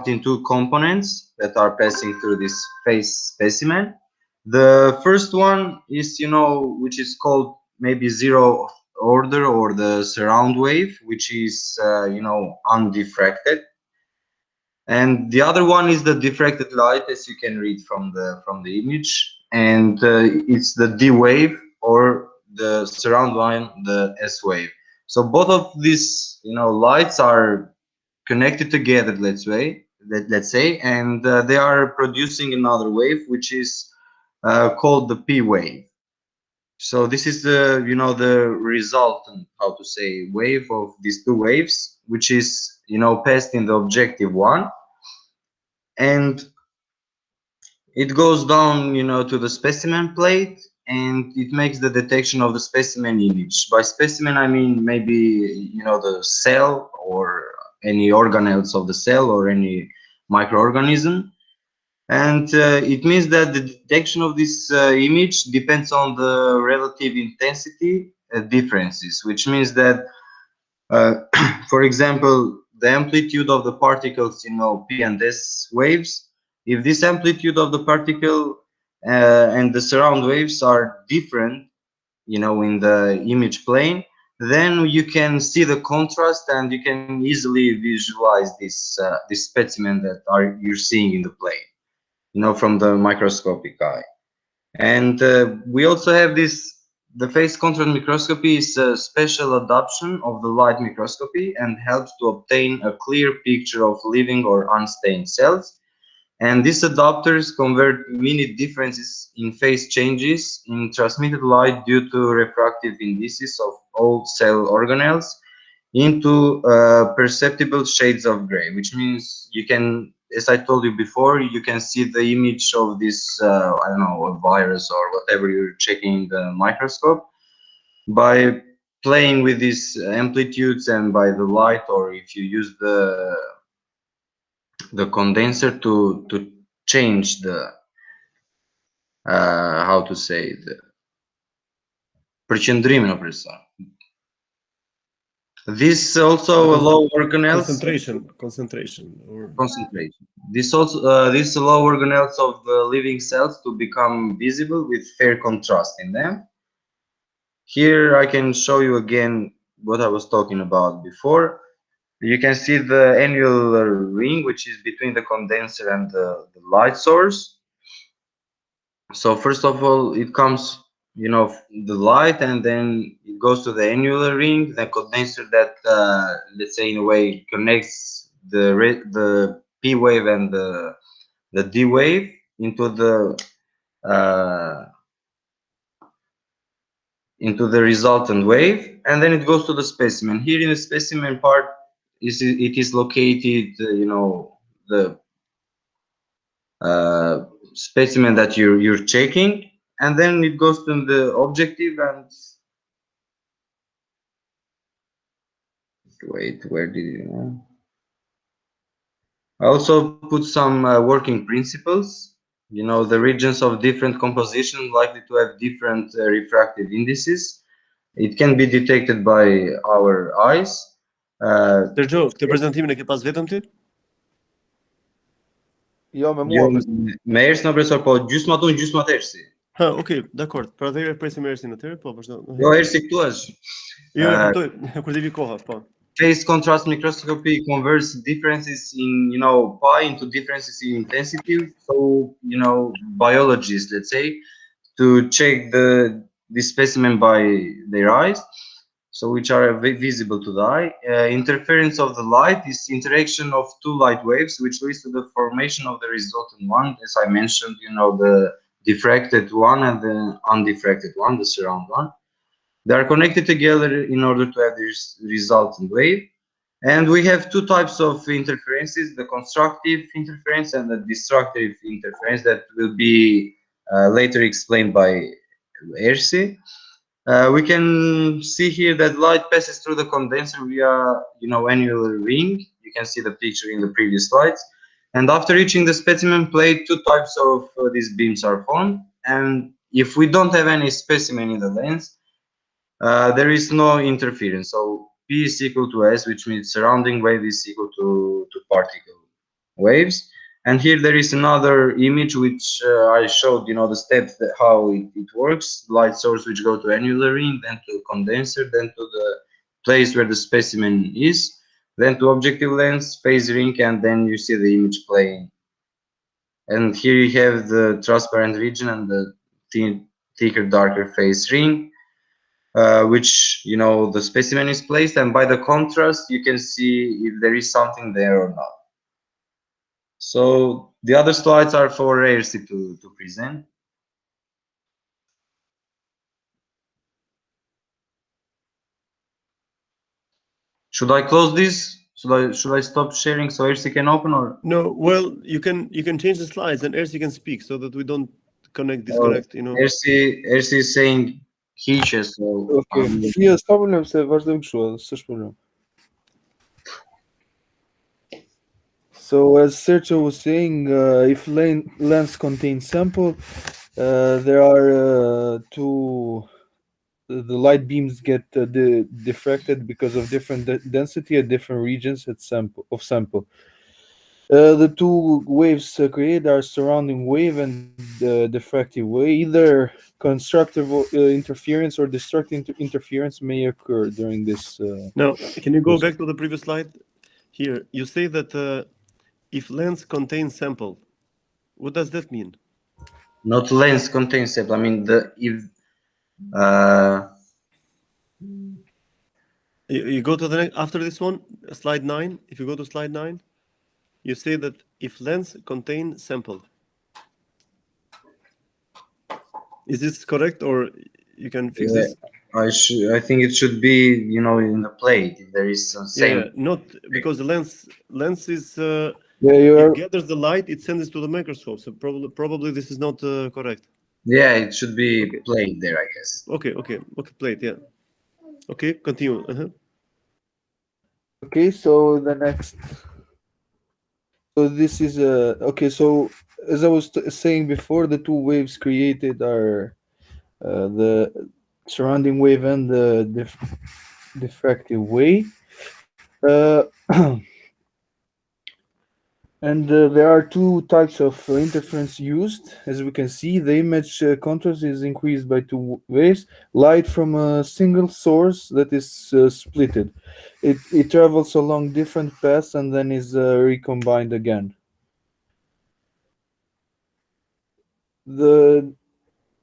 into components that are passing through this phase specimen. The first one is, which is called maybe zero order, or the surround wave, which is, undiffracted. And the other one is the diffracted light, as you can read from the image, and it's the D wave, or the surround line, the S wave. So both of these, lights are connected together, let's say, and they are producing another wave, which is called the P wave. So this is the resultant, how to say, wave of these two waves, which is, passed in the objective one, and it goes down, to the specimen plate, and it makes the detection of the specimen image. By specimen, I mean maybe, the cell, or any organelles of the cell, or any microorganism. And it means that the detection of this image depends on the relative intensity differences, which means that, for example, the amplitude of the particles, P and S waves, if this amplitude of the particle and the surround waves are different, in the image plane, then you can see the contrast, and you can easily visualize this specimen that you're seeing in the plane, from the microscopic eye. And we also have the phase contrast microscopy is a special adoption of the light microscopy, and helps to obtain a clear picture of living or unstained cells. And these adapters convert many differences in phase changes in transmitted light due to refractive indices of all cell organelles into perceptible shades of gray, which means you can, as I told you before, you can see the image of this, I don't know, a virus or whatever you're checking in the microscope, by playing with these amplitudes and by the light, or if you use the condenser to change the, how to say, the причиндрим, например. This also allow organelles concentration or concentration. This also this allow organelles of the living cells to become visible with fair contrast in them. Here I can show you again what I was talking about before. You can see the annular ring, which is between the condenser and the light source. So first of all, it comes, the light, and then it goes to the annular ring, the condenser that, let's say, in a way connects the P wave and the D wave uh, into the resultant wave, and then it goes to the specimen. Here in the specimen part, it is located, the specimen that you're checking, and then it goes to the objective. And wait, where did it I also put some working principles. The regions of different composition likely to have different refractive indices. It can be detected by our eyes. Sergio, këtë prezantimin e ke pas vetëm ti? Jo, me mua. Me Ersin, profesor, po gjysma tonë, gjysma të Ersi. Ha, okay, dakor. Pra atëherë presim Ersin atëherë, po vazhdo. Jo, Ersi këtu është. Jo, e kuptoj, kur të vi koha, po. Phase contrast microscopy converts differences in, pi into differences in intensity. So, biologists, let's say, to check the specimen by their eyes, so which are visible to the eye. Interference of the light is interaction of two light waves, which leads to the formation of the resultant one. As I mentioned, the diffracted one and the undiffracted one, the surround one. They are connected together in order to have this resultant wave. And we have two types of interferences, the constructive interference and the destructive interference, that will be later explained by Ersi. We can see here that light passes through the condenser via, annular ring. You can see the picture in the previous slides. And after reaching the specimen plate, two types of these beams are formed. And if we don't have any specimen in the lens, there is no interference. So P is equal to S, which means surrounding wave is equal to particle waves. And here there is another image which I showed, the steps that how it works. Light source which go to annular ring, then to condenser, then to the place where the specimen is, then to objective lens, phase ring, and then you see the image playing. And here you have the transparent region and the thicker, darker phase ring, which the specimen is placed, and by the contrast you can see if there is something there or not. So the other slides are for Rarcy to present. Should I close this? Should I stop sharing so Rarcy can open, or? No, well, you can change the slides and Ersi can speak so that we don't disconnect. Rarcy is saying hitches, so Ok. Fia, s'ka problem se vazhdojmë kështu, s'është problem. So as Sergio was saying, if lens contains sample, there are two. The light beams get diffracted because of different density at different regions of sample. The two waves created are surrounding wave and diffractive wave. Either constructive interference or destructive interference may occur during this. Now, can you go back to the previous slide? Here, you say that if lens contains sample, what does that mean? Not lens contains sample. I mean You go to the next after this one, slide 9. If you go to slide 9, you say that if lens contain sample. Is this correct, or you can fix this? I think it should be in the plate if there is some same. Yeah, not because the lens is it gathers the light, it sends it to the microscope. So probably this is not correct. Yeah, it should be plate there, I guess. Okay, plate. Yeah. Okay, continue. Okay, so the next. So this is okay. So as I was saying before, the two waves created are the surrounding wave and the diffractive wave. And there are two types of interference used. As we can see, the image contrast is increased by two waves. Light from a single source that is splitted. It travels along different paths and then is recombined again.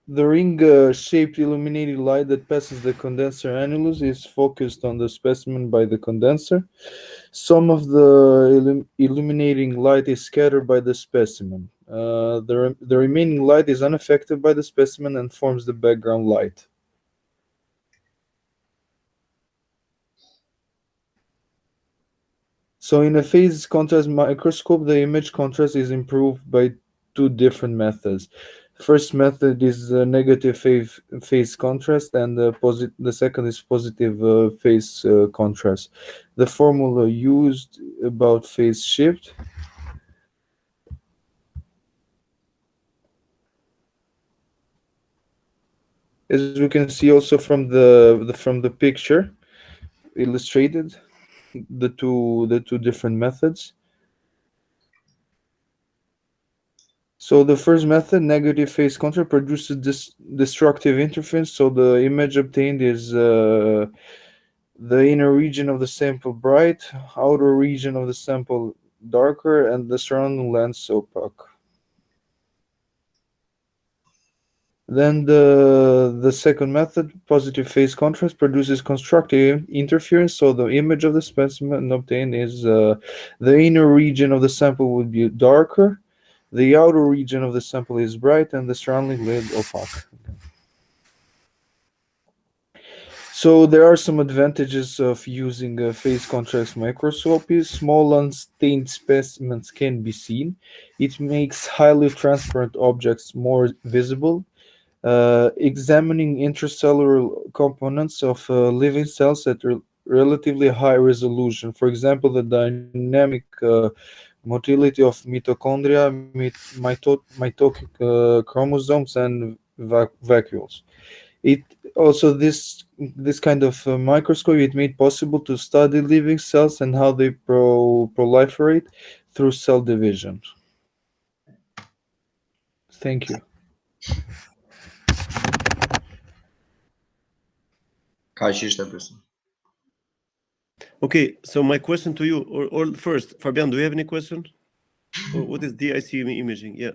The ring-shaped illuminated light that passes the condenser annulus is focused on the specimen by the condenser. Some of the illuminating light is scattered by the specimen. The remaining light is unaffected by the specimen and forms the background light. So in a phase contrast microscope, the image contrast is improved by two different methods. First method is negative phase contrast, and the second is positive phase contrast. The formula used about phase shift. As we can see also from the picture illustrated, the two different methods. So the first method, negative phase contrast, produces this destructive interference. So the image obtained is the inner region of the sample bright, outer region of the sample darker, and the surrounding lens opaque. Then the second method, positive phase contrast, produces constructive interference. So the image of the specimen obtained is the inner region of the sample would be darker, the outer region of the sample is bright, and the surrounding lid opaque. So there are some advantages of using a phase contrast microscopy. Small unstained specimens can be seen. It makes highly transparent objects more visible. Examining intracellular components of living cells at relatively high resolution. For example, the dynamic motility of mitochondria, mitotic chromosomes, and vacuoles. It also this kind of microscope it made possible to study living cells and how they proliferate through cell division. Thank you. Okay, so my question to you, or first, Fabian, do you have any question? Or what is DIC imaging? Yeah.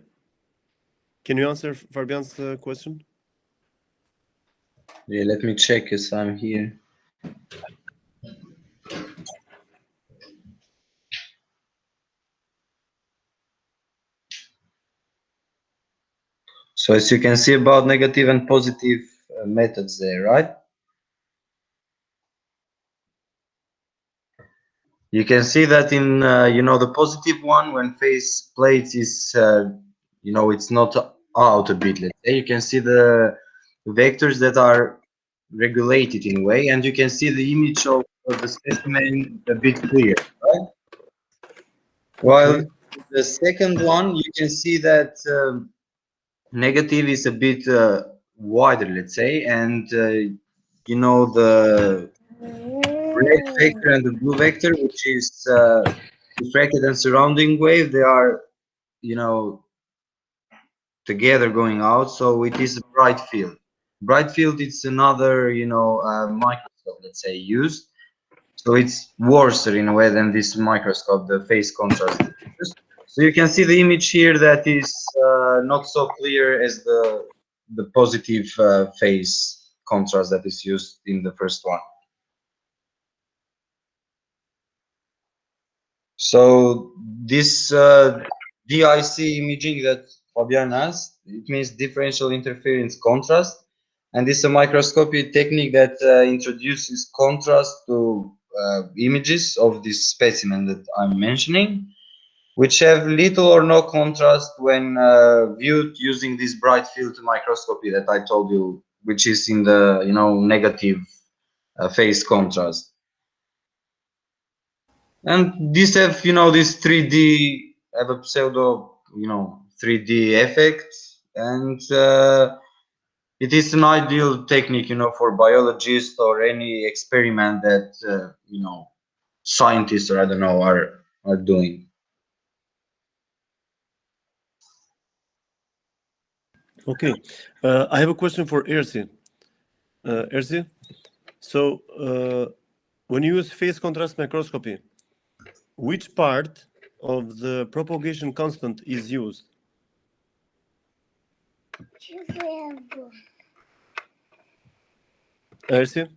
Can you answer Fabian's question? Yeah, let me check as I'm here. So as you can see about negative and positive methods there, right? You can see that in the positive one, when phase plate is it's not out a bit. Let's say you can see the vectors that are regulated in a way, and you can see the image of the specimen a bit clear, right? While Okay. the second one, you can see that negative is a bit wider, let's say, and the red vector and the blue vector, which is refracted and surrounding wave, they are together going out, so it is a bright field. Bright field, it's another microscope, let's say, used, so it's worse in a way than this microscope, the phase contrast. So you can see the image here that is not so clear as the positive phase contrast that is used in the first one. So this DIC imaging that Fabian asked, it means differential interference contrast, and this is a microscopy technique that introduces contrast to images of this specimen that I'm mentioning, which have little or no contrast when viewed using this bright field microscopy that I told you, which is in the negative phase contrast. And these have this 3D, have a pseudo 3D effect, and it is an ideal technique for biologists or any experiment that scientists, or I don't know, are doing. Okay. I have a question for Ersi. Ersi, so when you use phase contrast microscopy, which part of the propagation constant is used? Ersi?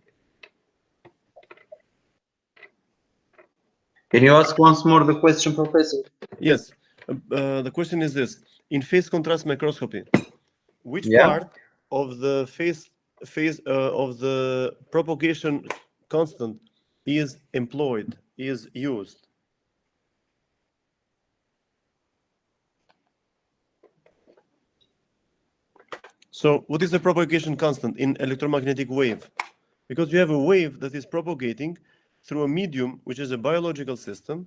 Can you ask once more the question, Professor? Yes. The question is this: in phase contrast microscopy, which Yeah. part of the phase of the propagation constant is employed, is used? So what is the propagation constant in electromagnetic wave? Because you have a wave that is propagating through a medium, which is a biological system,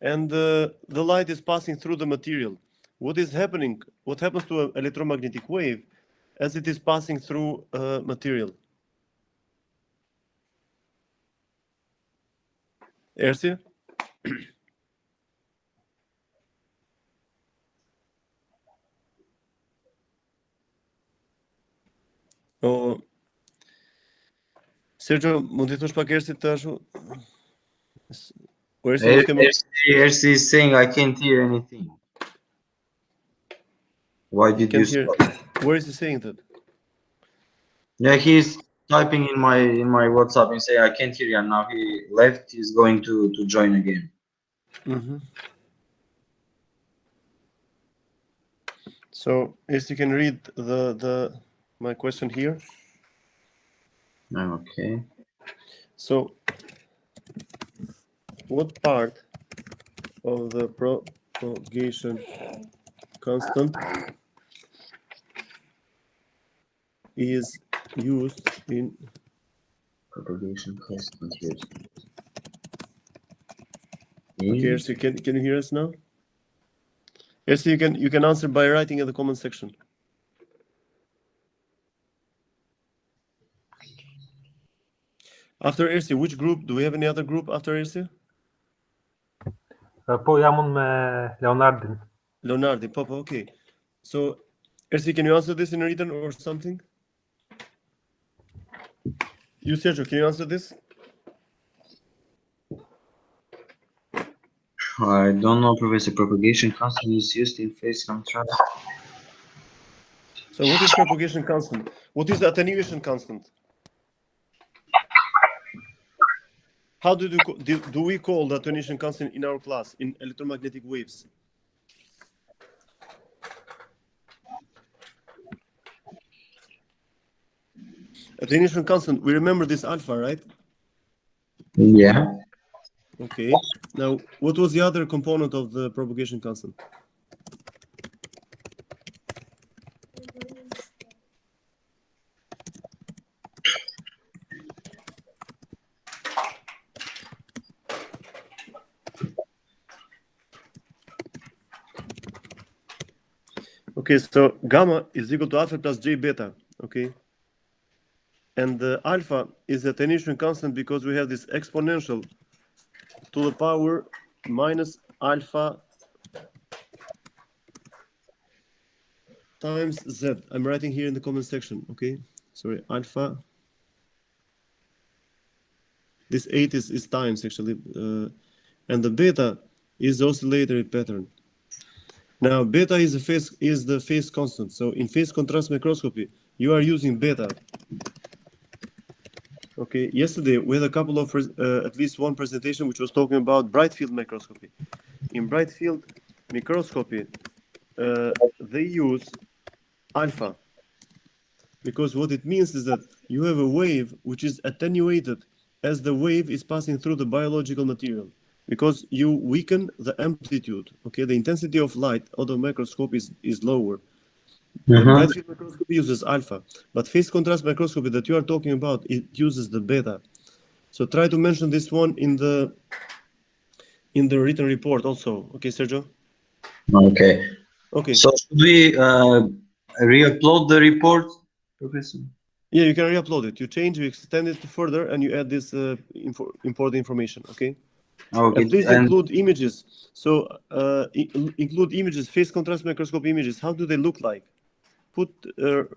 and the light is passing through the material. What is happening? What happens to an electromagnetic wave as it is passing through material? Ersi? Oh, Sergio, mund të thosh pak Ersi të ashtu? O Ersi mos kemë... RC is saying I can't hear anything. Why did you hear... stop? Where is he saying that? Yeah, he's typing in my WhatsApp and say I can't hear you. And now he left. He's going to join again. Mm-hmm. So, if you can read my question here. Okay. So, what part of the propagation constant is used in Propagation constant, yes. Okay, so can you hear us now? Yes, you can answer by writing in the comment section. After Ersi, which group? Do we have any other group after Ersi? Poi jamon me Leonardin. Leonardo, Papa, okay. So, Ersi, can you answer this in written or something? You, Sergio, can you answer this? I don't know, Professor. Propagation constant is used in phase contrast. So, what is propagation constant? What is attenuation constant? How do we call the attenuation constant in our class in electromagnetic waves? Attenuation constant, we remember this alpha, right? Yeah. Okay. Now, what was the other component of the propagation constant? Okay, so gamma is equal to alpha plus j beta, okay? And the alpha is the attenuation constant because we have this exponential to the power minus alpha times z. I'm writing here in the comment section, okay? Sorry, alpha. This 8 is times, actually. And the beta is the oscillatory pattern. Now, beta is the phase constant. So in phase contrast microscopy, you are using beta. Okay, yesterday we had a couple of, at least one presentation which was talking about bright field microscopy. In bright field microscopy, they use alpha, because what it means is that you have a wave which is attenuated as the wave is passing through the biological material, because you weaken the amplitude. Okay, the intensity of light out of microscope is lower. Bright field microscopy uses alpha, but phase contrast microscopy that you are talking about, it uses the beta. So try to mention this one in the written report also. Okay, Sergio? Okay. Okay. So should we re-upload the report, Professor? Yeah, you can re-upload it. You change, you extend it further, and you add this important information, okay? Okay. And please And include images. So include images, phase contrast microscope images. How do they look like? Put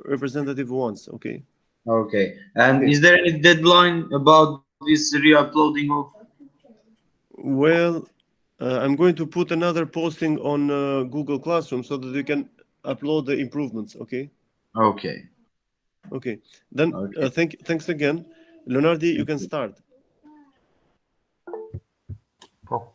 representative ones, okay? okay. And Okay. is there any deadline about this re-uploading of? Well, I'm going to put another posting on Google Classroom so that you can upload the improvements, okay? Okay. Okay. Then Okay. thanks again. Leonardi, you can start. Po.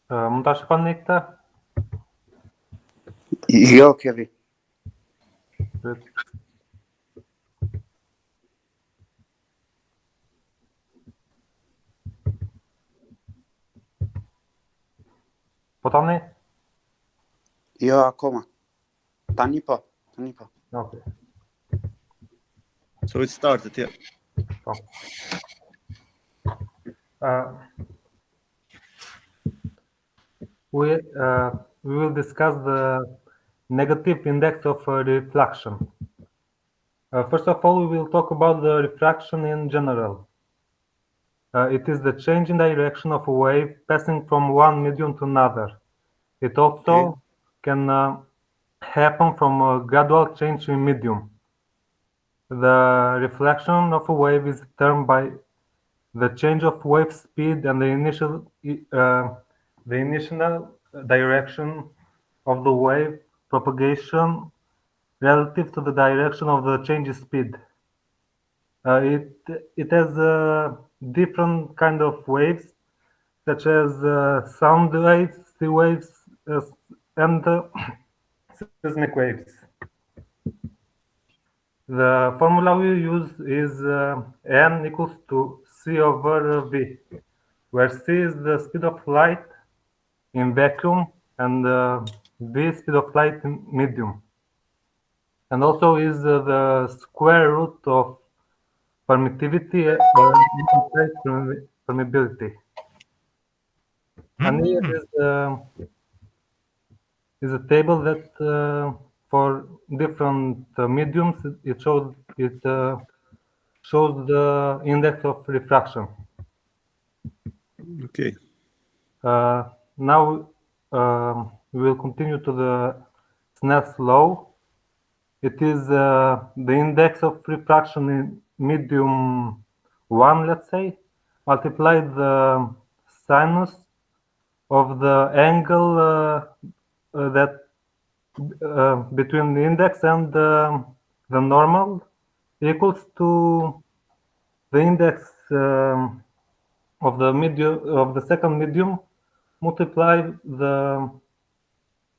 Mund ta shikoni këtë? Jo, Kevi. Po tani? Jo, akoma. Tani po. Okay. So it started, yeah. Po. We will discuss the negative index of reflection. First of all, we will talk about the refraction in general. It is the change in direction of a wave passing from one medium to another. It also can happen from a gradual change in medium. The reflection of a wave is determined by the change of wave speed and the initial direction of the wave propagation relative to the direction of the change in speed. It has different kind of waves, such as sound waves, sea waves, and seismic waves. The formula we use is n equals to c over v, where c is the speed of light in vacuum and v speed of light in medium, and also is the square root of permittivity permeability. And here is the is a table that for different mediums it shows the index of refraction. Okay. Now we will continue to the Snell's law. It is the index of refraction in medium 1, let's say, multiply the sinus of the angle that between the index and the normal equals to the index of the medium of the second medium multiply the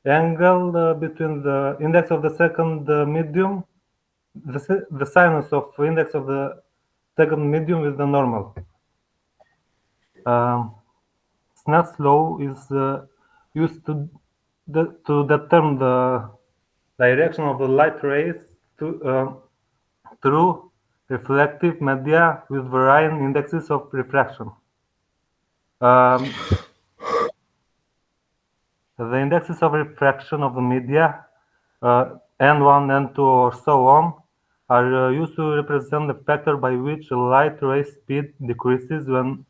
angle between the index of the second medium, the sinus of index of the second medium with the normal. Snell's law is used to determine the direction of the light rays through reflective media with varying indexes of refraction. The indexes of refraction of the media, N1, N2, or so on, are used to represent the factor by which a light ray speed decreases when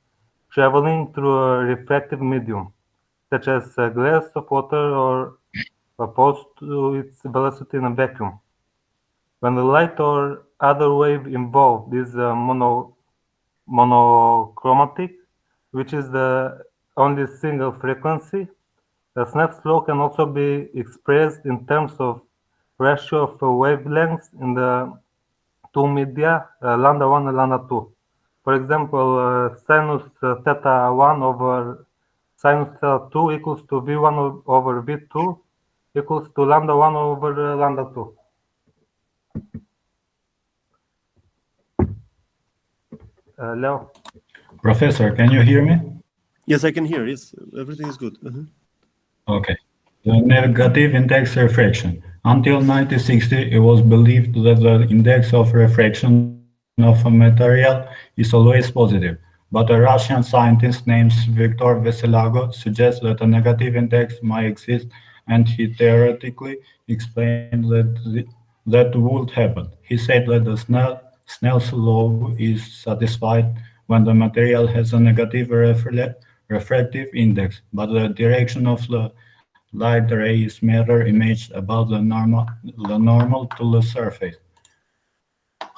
traveling through a refractive medium, such as a glass of water or opposed to its velocity in a vacuum. When the light or other wave involved is monochromatic, which is the only single frequency, the Snell's law can also be expressed in terms of ratio of wavelengths in the two media, lambda 1 and lambda 2. For example, sinus theta 1 over sinus theta 2 equals to V1 over V2 equals to lambda 1 over lambda 2. Leo? Professor, can you hear me? Yes, I can hear. Yes, everything is good. Okay. The negative index refraction. Until 1960, it was believed that the index of refraction of a material is always positive. But a Russian scientist named Viktor Veselago suggests that a negative index might exist, and he theoretically explained that would happen. He said that the Snell's law is satisfied when the material has a negative refractive index, but the direction of the light ray is mirror imaged above the normal to the surface.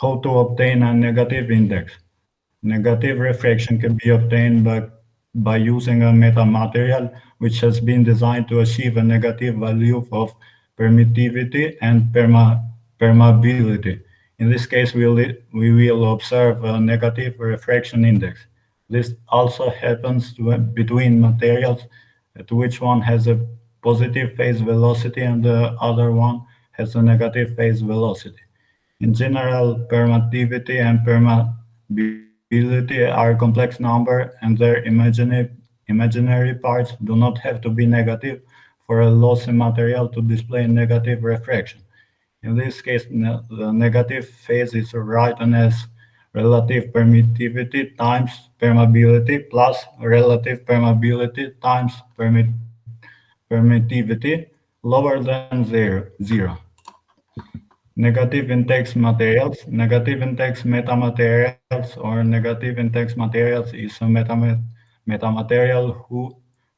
How to obtain a negative index? Negative refraction can be obtained by using a metamaterial which has been designed to achieve a negative value of permittivity and permeability. In this case, we will observe a negative refraction index. This also happens between materials, to which one has a positive phase velocity and the other one has a negative phase velocity. In general, permittivity and permeability are complex numbers, and their imaginary parts do not have to be negative for a lossy material to display negative refraction. In this case, the negative phase is written as relative permittivity times permeability plus relative permeability times permittivity lower than zero. Negative index metamaterials, or negative index materials is a metamaterial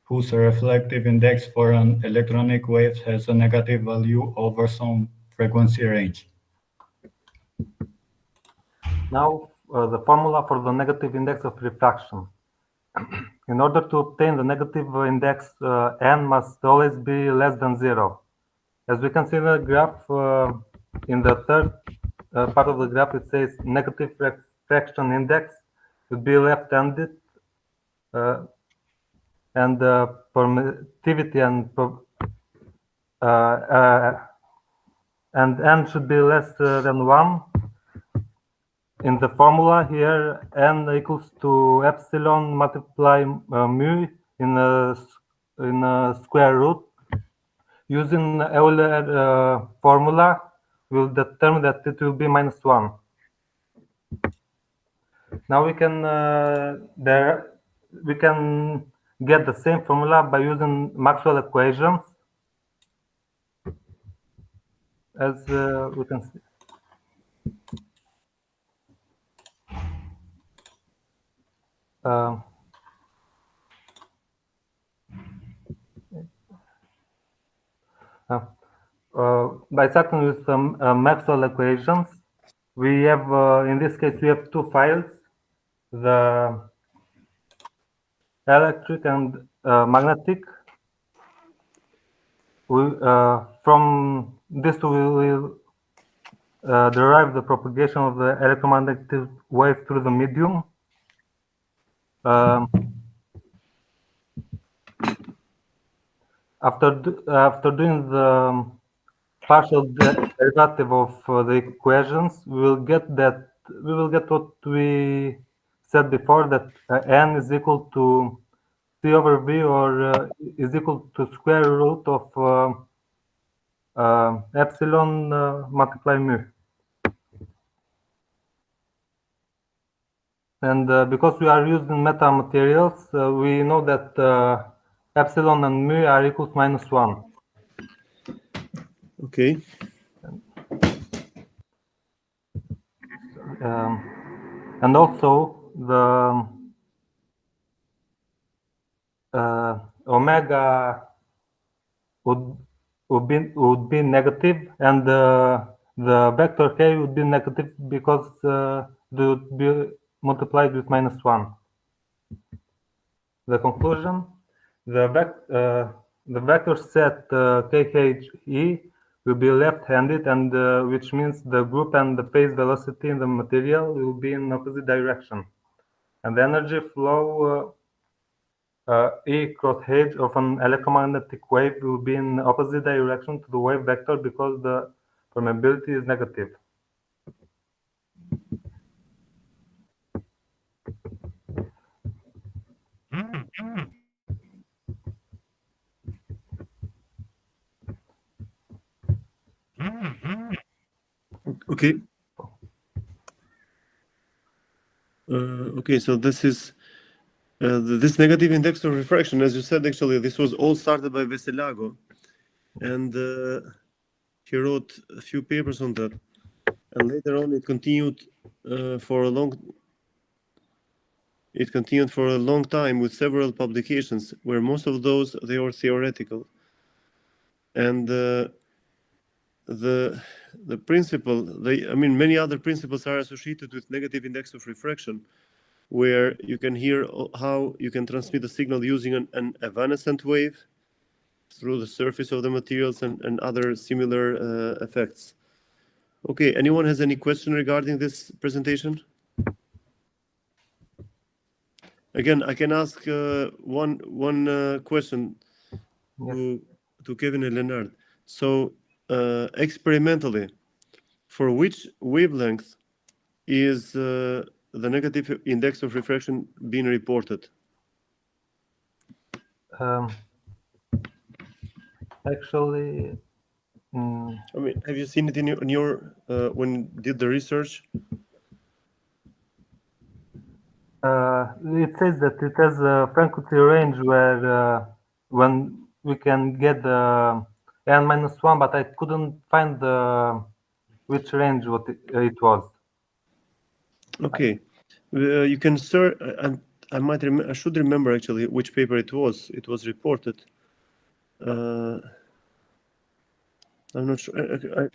whose reflective index for an electronic wave has a negative value over some frequency range. Now the formula for the negative index of refraction. In order to obtain the negative index, n must always be less than 0. As we can see in the graph, in the third part of the graph, it says negative refraction index would be left-handed, and permittivity and n should be less than 1. In the formula here, n equals to epsilon multiply mu in a square root. Using Euler formula, we'll determine that it will be -1. Now we can get the same formula by using Maxwell equations. as we can see. By starting with some Maxwell equations, we have, in this case, we have two files, the electric and magnetic. From this we will derive the propagation of the electromagnetic wave through the medium. After doing the partial derivative of the equations, we will get what we said before, that n is equal to c over v, or is equal to square root of epsilon multiply mu. And because we are using metamaterials, we know that epsilon and mu are equal to -1. Okay. And also the omega would be negative, and the vector k would be negative because they would be multiplied with -1. The conclusion: the vector set KHE will be left-handed, and which means the group and the phase velocity in the material will be in opposite direction, and the energy flow E cross H of an electromagnetic wave will be in opposite direction to the wave vector because the permeability is negative. Okay. Okay, so this is this negative index of refraction, as you said. Actually, this was all started by Veselago, and he wrote a few papers on that, and later on it continued for a long. It continued for a long time with several publications, where most of those they were theoretical, and the principle, I mean, many other principles are associated with negative index of refraction, where you can hear how you can transmit a signal using an evanescent wave through the surface of the materials and other similar effects. Okay, anyone has any question regarding this presentation? Again, I can ask one question to Kevin and Leonard. So, experimentally, for which wavelength is the negative index of refraction being reported? Actually, I mean, have you seen it in your when you did the research? it says that it has a frequency range where when we can get the n-1, but I couldn't find which range what it was. Okay, you can search, and I should remember actually which paper it was. It was reported. I'm not sure.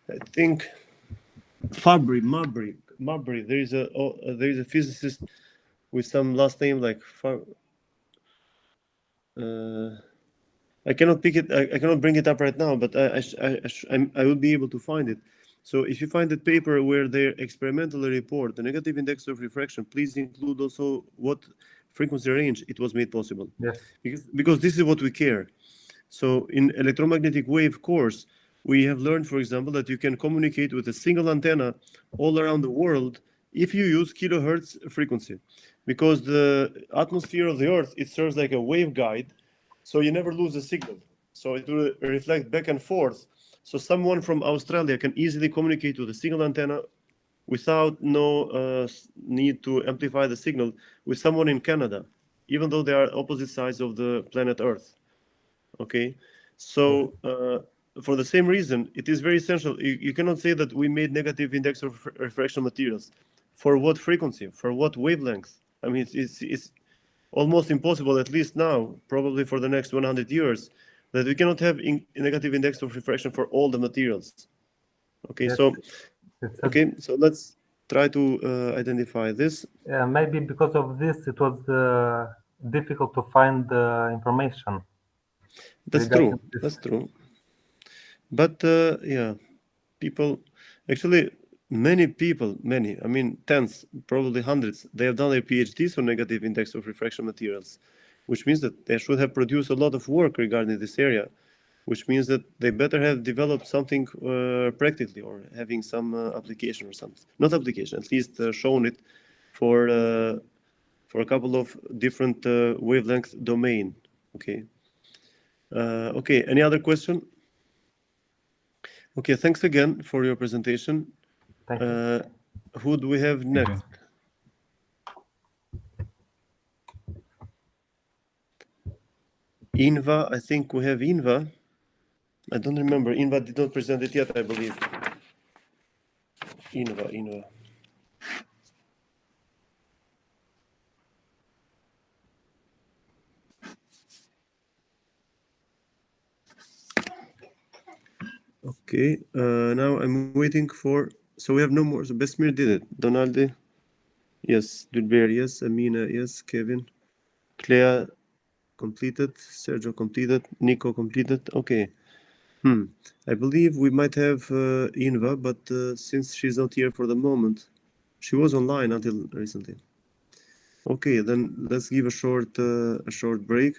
I think Marbury. There is a physicist with some last name like I cannot pick it. I cannot bring it up right now, but I will be able to find it. So if you find that paper where they experimentally report the negative index of refraction, please include also what frequency range it was made possible. Yes. Because this is what we care. So in electromagnetic wave course, we have learned, for example, that you can communicate with a single antenna all around the world if you use kilohertz frequency, because the atmosphere of the Earth, it serves like a waveguide, so you never lose a signal. So it will reflect back and forth. So someone from Australia can easily communicate with a single antenna without no need to amplify the signal with someone in Canada, even though they are opposite sides of the planet Earth. Okay, so for the same reason, it is very essential. You cannot say that we made negative index of refraction materials. For what frequency? For what wavelength? I mean, it's almost impossible, at least now, probably for the next 100 years, that we cannot have negative index of refraction for all the materials. Okay, Yes, so it's so let's try to identify this. maybe because of this, it was difficult to find information. That's regarding true. this. That's true. But yeah, people, actually, many people, I mean, tens, probably hundreds, they have done their PhDs on negative index of refraction materials, which means that they should have produced a lot of work regarding this area, which means that they better have developed something practically, or having some application or something. Not application, at least shown it for a couple of different wavelength domain. Okay. Okay, any other question? Okay, thanks again for your presentation. Thank you. Who do we have next? Inva, I think we have Inva. I don't remember. Inva did not present it yet, I believe. Inva. Okay, now I'm waiting for. So we have no more. So Besmir did it. Donaldi, yes. Dulber, yes. Amina, yes. Kevin, Clea completed. Sergio completed. Nico completed. Okay. I believe we might have Inva, but since she's not here for the moment, she was online until recently. Okay, then let's give a short break.